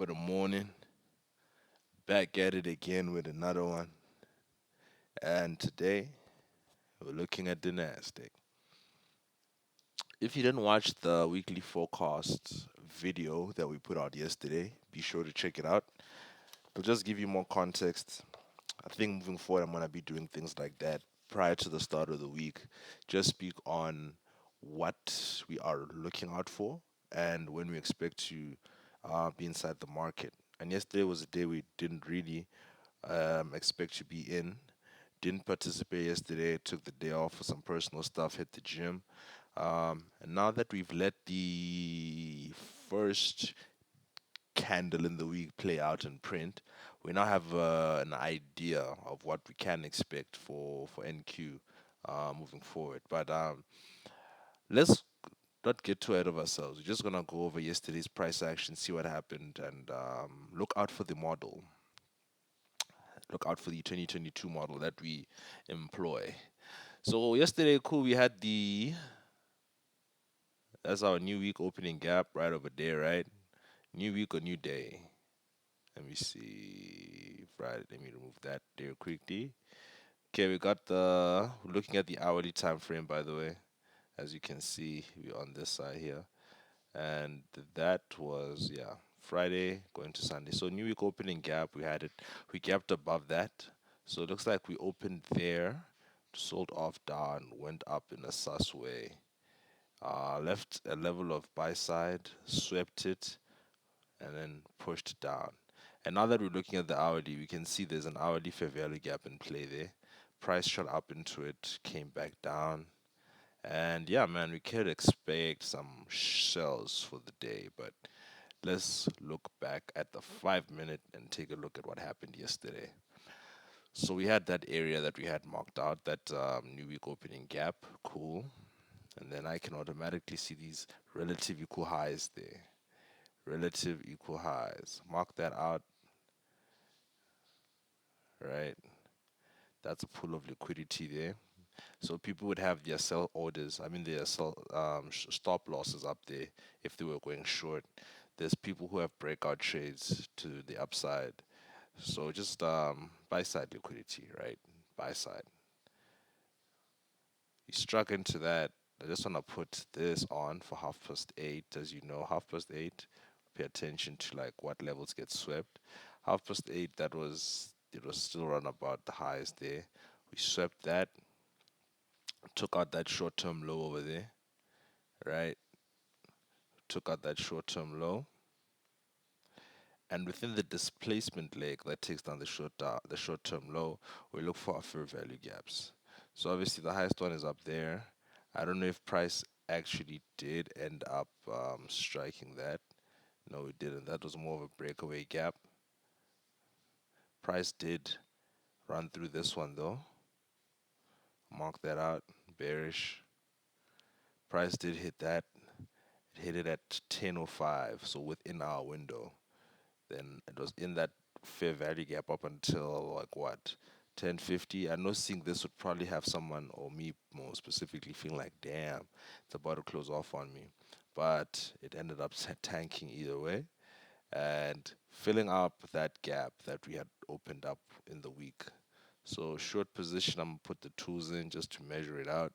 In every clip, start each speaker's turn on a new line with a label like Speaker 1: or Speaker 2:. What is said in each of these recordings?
Speaker 1: of the morning, back at it again with another one. And today, we're looking at the NASDAQ. If you didn't watch the weekly forecast video that we put out yesterday, be sure to check it out. It'll just give you more context. I think moving forward, I'm going to be doing things like that prior to the start of the week. Just speak on what we are looking out for and when we expect to be inside the market. And yesterday was a day we didn't really expect to be in. Didn't participate yesterday. Took the day off for some personal stuff. Hit the gym. And now that we've let the first candle in the week play out in print, we now have an idea of what we can expect for NQ moving forward. But let's not get too ahead of ourselves. We're just gonna go over yesterday's price action, see what happened, and look out for the model. Look out for the 2022 model that we employ. So yesterday, cool, we had the that's our new week opening gap right over there, right? New week or new day. Let me see. Friday. Let me remove that there quickly. Okay, we got the we're looking at the hourly time frame, by the way. As you can see, we're on this side here. And that was Friday going to Sunday. So new week opening gap, we gapped above that. So it looks like we opened there, sold off down, went up in a sus way. Left a level of buy side, swept it, and then pushed down. And now that we're looking at the hourly, we can see there's an hourly fair value gap in play there. Price shot up into it, came back down. And yeah, man, we could expect some shells for the day, but let's look back at the 5 minute and take a look at what happened yesterday. So we had that area that we had marked out, that new week opening gap, cool. And then I can automatically see these relative equal highs there. Relative equal highs. Mark that out, right? That's a pool of liquidity there. So people would have their sell orders, I mean their sell stop losses up there if they were going short. There's people who have breakout trades to the upside. So just buy side liquidity, right? Buy side. You struck into that. I just want to put this on for 8:30. As you know, 8:30. Pay attention to like what levels get swept. 8:30. It was still run about the highs there. We swept that, took out that short term low over there, right? Took out that short term low, and within the displacement leg that takes down the short term low, we look for our fair value gaps. So obviously the highest one is up there. I don't know if price actually did end up striking that. No, it didn't. That was more of a breakaway gap. Price did run through this one though. Mark that out. Bearish. Price did hit that. It hit it at 10:05, so within our window. Then it was in that fair value gap up until like what 10:50. I know seeing this would probably have someone or me more specifically feeling like, damn, it's about to close off on me. But it ended up tanking either way and filling up that gap that we had opened up in the week. So short position, I'm gonna put the tools in just to measure it out.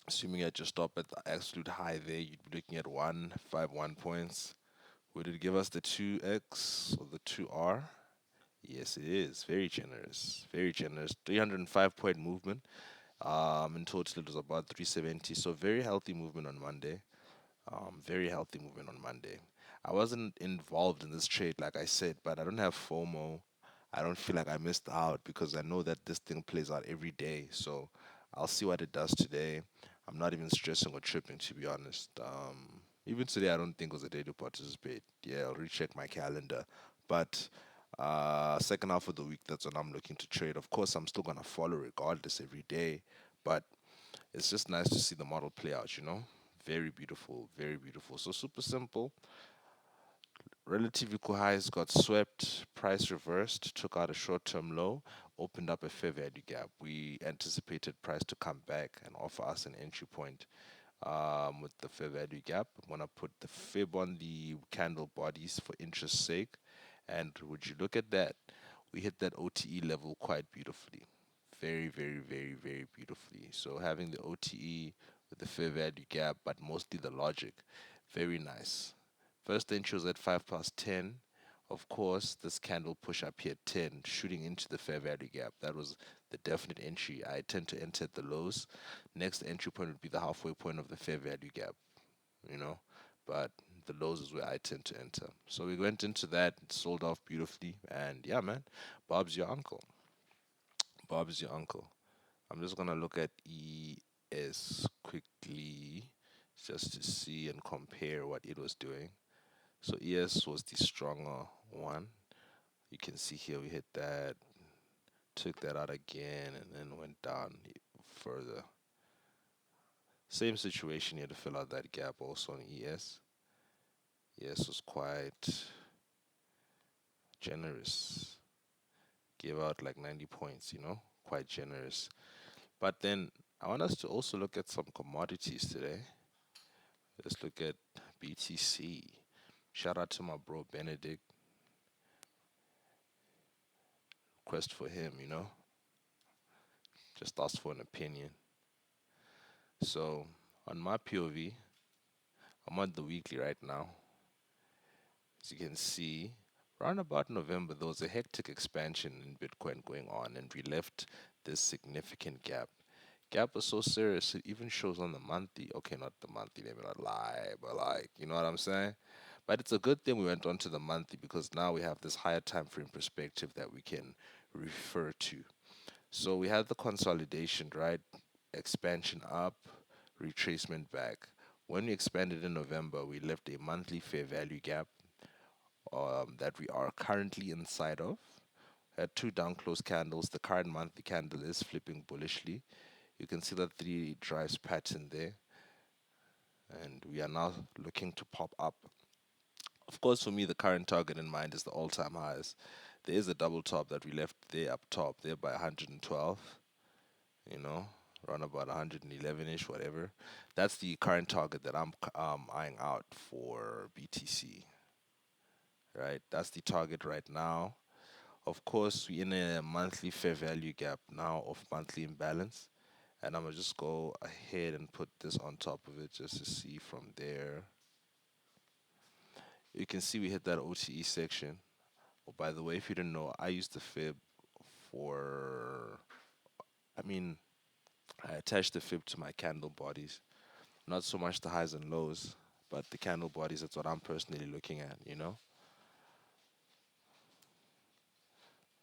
Speaker 1: Assuming I just stop at the absolute high there, you'd be looking at 151 points. Would it give us the 2x or the 2R? Yes, it is. Very generous. Very generous. 305 point movement. In total, it was about 370. So, very healthy movement on Monday. Very healthy movement on Monday. I wasn't involved in this trade, like I said, but I don't have FOMO. I don't feel like I missed out because I know that this thing plays out every day. So, I'll see what it does today. I'm not even stressing or tripping, to be honest. Even today, I don't think it was a day to participate. Yeah, I'll recheck my calendar. But second half of the week, that's when I'm looking to trade. Of course, I'm still gonna follow regardless every day, but it's just nice to see the model play out. Very beautiful, very beautiful. So super simple. Relative equal highs got swept, price reversed, took out a short-term low, opened up a fair value gap. We anticipated price to come back and offer us an entry point with the fair value gap. I'm gonna put the fib on the candle bodies for interest sake. And would you look at that? We hit that OTE level quite beautifully. Very, very, very, very beautifully. So having the OTE with the fair value gap, but mostly the logic, very nice. First entry was at 5 past 10. Of course, this candle push up here at 10, shooting into the fair value gap. That was the definite entry. I tend to enter at the lows. Next entry point would be the halfway point of the fair value gap, you know. But the lows is where I tend to enter. So we went into that, sold off beautifully, and yeah, man, Bob's your uncle. Bob's your uncle. I'm just gonna look at ES quickly just to see and compare what it was doing. So ES was the stronger one. You can see here we hit that, took that out again, and then went down further. Same situation here to fill out that gap also on ES. ES was quite generous. Gave out like 90 points, quite generous. But then I want us to also look at some commodities today. Let's look at BTC. Shout out to my bro Benedict. Quest for him. Just asked for an opinion. So on my POV, I'm on the weekly right now. As you can see, around about November, there was a hectic expansion in Bitcoin going on, and we left this significant gap. Gap was so serious, it even shows on the monthly. Okay, not the monthly, let me not lie, but like, you know what I'm saying? But it's a good thing we went on to the monthly because now we have this higher time frame perspective that we can refer to. So we had the consolidation, right? Expansion up, retracement back. When we expanded in November, we left a monthly fair value gap that we are currently inside of. Had two down close candles. The current monthly candle is flipping bullishly. You can see that three drives pattern there, and we are now looking to pop up. Of course, for me, the current target in mind is the all-time highs. There is a double top that we left there up top, there by 112. You know, around about 111ish, whatever. That's the current target that I'm eyeing out for BTC. Right, that's the target right now. Of course, we're in a monthly fair value gap now of monthly imbalance. And I'm gonna just go ahead and put this on top of it just to see from there. You can see we hit that OTE section. Oh, by the way, if you didn't know, I use the fib for, I mean, I attach the fib to my candle bodies. Not so much the highs and lows, but the candle bodies, that's what I'm personally looking at.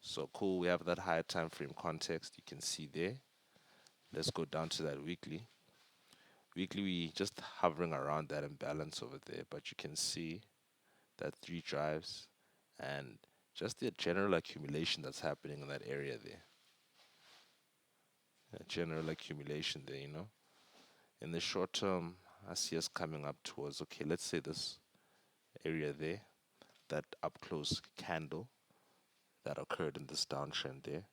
Speaker 1: So cool, we have that higher time frame context you can see there. Let's go down to that weekly. Weekly, we just hovering around that imbalance over there, but you can see that three drives and just the general accumulation that's happening in that area there. A general accumulation there. In the short term, I see us coming up towards, okay, let's say this area there, that up close candle that occurred in this downtrend there.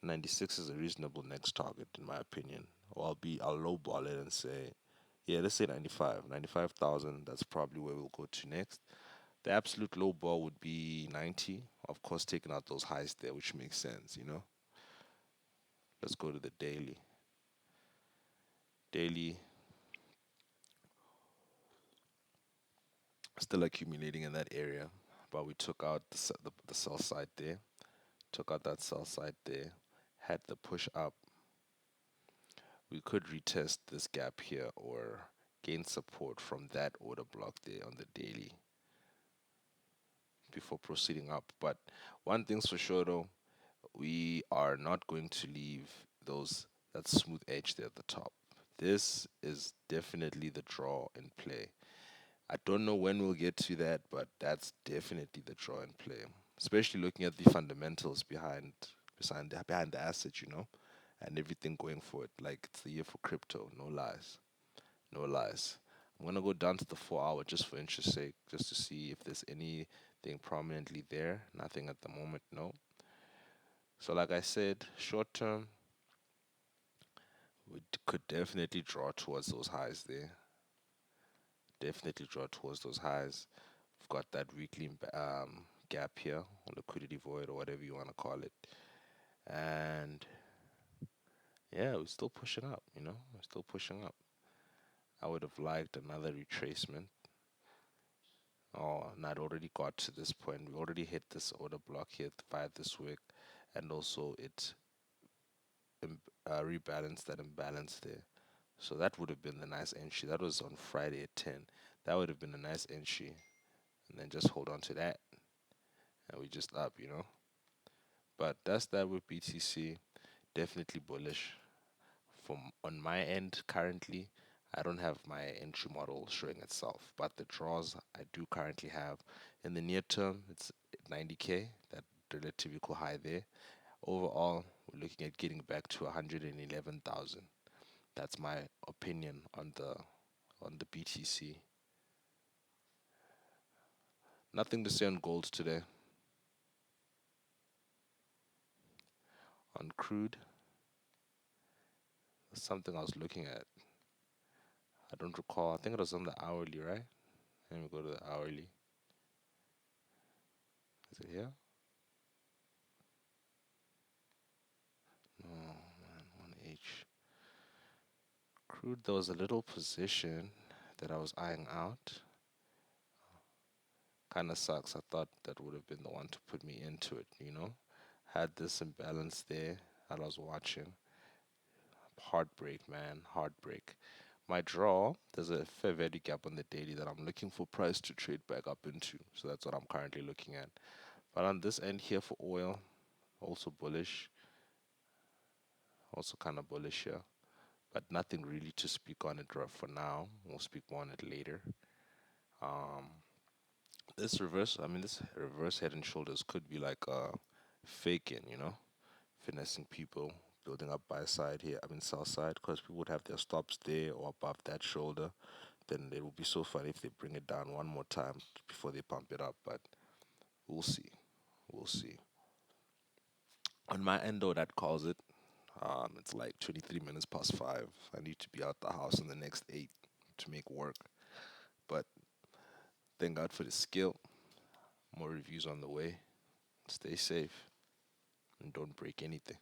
Speaker 1: 96 is a reasonable next target, in my opinion. Or I'll lowball it and say, yeah, let's say 95. 95,000, that's probably where we'll go to next. The absolute low ball would be 90. Of course, taking out those highs there, which makes sense. Let's go to the daily. Daily, still accumulating in that area, but we took out the sell side there, took out that sell side there, had the push up. We could retest this gap here or gain support from that order block there on the daily before proceeding up. But one thing's for sure though, we are not going to leave those that smooth edge there at the top. This is definitely the draw in play. I don't know when we'll get to that, but that's definitely the draw in play. Especially looking at the fundamentals behind the asset, and everything going for it. Like it's the year for crypto, no lies. No lies. I'm gonna go down to the 4 hour just for interest sake, just to see if there's anything prominently there. Nothing at the moment, no. So like I said, short term, could definitely draw towards those highs there. Definitely draw towards those highs. We've got that weekly gap here, or liquidity void, or whatever you want to call it. And yeah, we're still pushing up, we're still pushing up. I would have liked another retracement. Oh, and I'd already got to this point. We already hit this order block here via this wick, and also it rebalanced that imbalance there. So that would have been the nice entry. That was on Friday at 10. That would have been a nice entry. And then just hold on to that. And we just up. But that's that with BTC. Definitely bullish. From on my end currently, I don't have my entry model showing itself. But the draws I do currently have. In the near term, it's 90K, that relatively cool high there. Overall, we're looking at getting back to 111,000. That's my opinion on the BTC. Nothing to say on gold today. On crude, something I was looking at. I don't recall. I think it was on the hourly, right? Let me go to the hourly. Is it here? No, man. 1H. Crude, there was a little position that I was eyeing out. Kind of sucks. I thought that would have been the one to put me into it. Had this imbalance there that I was watching. Heartbreak, man. Heartbreak. My draw, there's a fair value gap on the daily that I'm looking for price to trade back up into. So that's what I'm currently looking at. But on this end here for oil, also bullish, also kind of bullish here. But nothing really to speak on it for now. We'll speak more on it later. Um, this reverse head and shoulders could be like faking, finessing people, building up buy side here, sell side, because people would have their stops there or above that shoulder. Then it would be so funny if they bring it down one more time before they pump it up. But we'll see. We'll see. On my end, though, that calls it. It's like 23 minutes past 5. I need to be out the house in the next 8 to make work. But thank God for the skill. More reviews on the way. Stay safe and don't break anything.